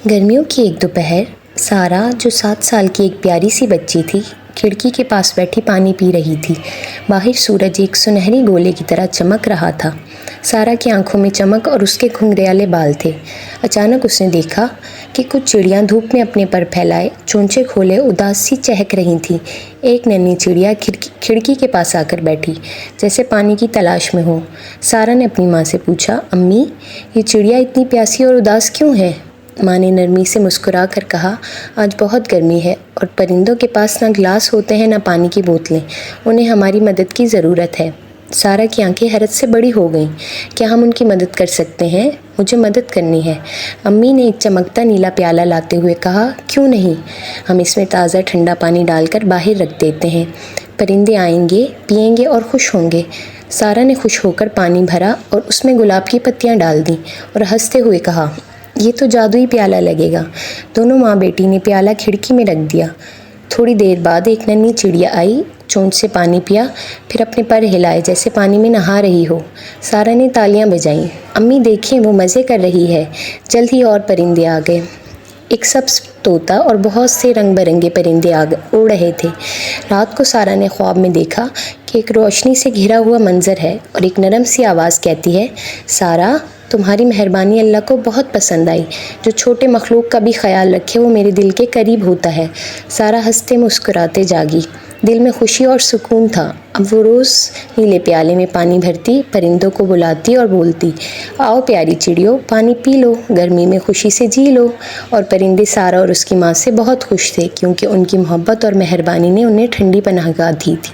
گرمیوں کی ایک دوپہر سارا جو 7 سال کی ایک پیاری سی بچی تھی کھڑکی کے پاس بیٹھی پانی پی رہی تھی۔ باہر سورج ایک سنہری گولے کی طرح چمک رہا تھا۔ سارا کی آنکھوں میں چمک اور اس کے گھنگریالے بال تھے۔ اچانک اس نے دیکھا کہ کچھ چڑیاں دھوپ میں اپنے پر پھیلائے چونچے کھولے اداس سی چہک رہی تھیں۔ ایک ننھی چڑیا کھڑکی کے پاس آ کر بیٹھی جیسے پانی کی تلاش میں ہو۔ سارا نے اپنی ماں سے پوچھا، امی یہ چڑیا اتنی پیاسی اور اداس کیوں ہے؟ ماں نے نرمی سے مسکرا کر کہا، آج بہت گرمی ہے اور پرندوں کے پاس نہ گلاس ہوتے ہیں نہ پانی کی بوتلیں، انہیں ہماری مدد کی ضرورت ہے۔ سارا کی آنکھیں حیرت سے بڑی ہو گئیں۔ کیا ہم ان کی مدد کر سکتے ہیں؟ مجھے مدد کرنی ہے، امی نے ایک چمکتا نیلا پیالہ لاتے ہوئے کہا۔ کیوں نہیں؟ ہم اس میں تازہ ٹھنڈا پانی ڈال کر باہر رکھ دیتے ہیں، پرندے آئیں گے، پئیں گے اور خوش ہوں گے۔ سارا نے خوش ہو کر پانی بھرا اور اس میں گلاب کی پتیاں ڈال دیں اور ہنستے ہوئے کہا، یہ تو جادوئی پیالہ لگے گا۔ دونوں ماں بیٹی نے پیالہ کھڑکی میں رکھ دیا۔ تھوڑی دیر بعد ایک ننھی چڑیا آئی، چونچ سے پانی پیا، پھر اپنے پر ہلائے جیسے پانی میں نہا رہی ہو۔ سارا نے تالیاں بجائیں، امی دیکھیں وہ مزے کر رہی ہے۔ جلد ہی اور پرندے آ گئے۔ ایک سبز طوطا اور بہت سے رنگ برنگے پرندے اڑ رہے تھے۔ رات کو سارا نے خواب میں دیکھا کہ ایک روشنی سے گھرا ہوا منظر ہے اور ایک نرم سی آواز کہتی ہے، سارا تمہاری مہربانی اللہ کو بہت پسند آئی، جو چھوٹے مخلوق کا بھی خیال رکھے وہ میرے دل کے قریب ہوتا ہے۔ سارا ہنستے مسکراتے جاگی، دل میں خوشی اور سکون تھا۔ اب وہ روز نیلے پیالے میں پانی بھرتی، پرندوں کو بلاتی اور بولتی، آؤ پیاری چڑیو پانی پی لو، گرمی میں خوشی سے جی لو۔ اور پرندے سارا اور اس کی ماں سے بہت خوش تھے کیونکہ ان کی محبت اور مہربانی نے انہیں ٹھنڈی پناہ گاہ دی تھی۔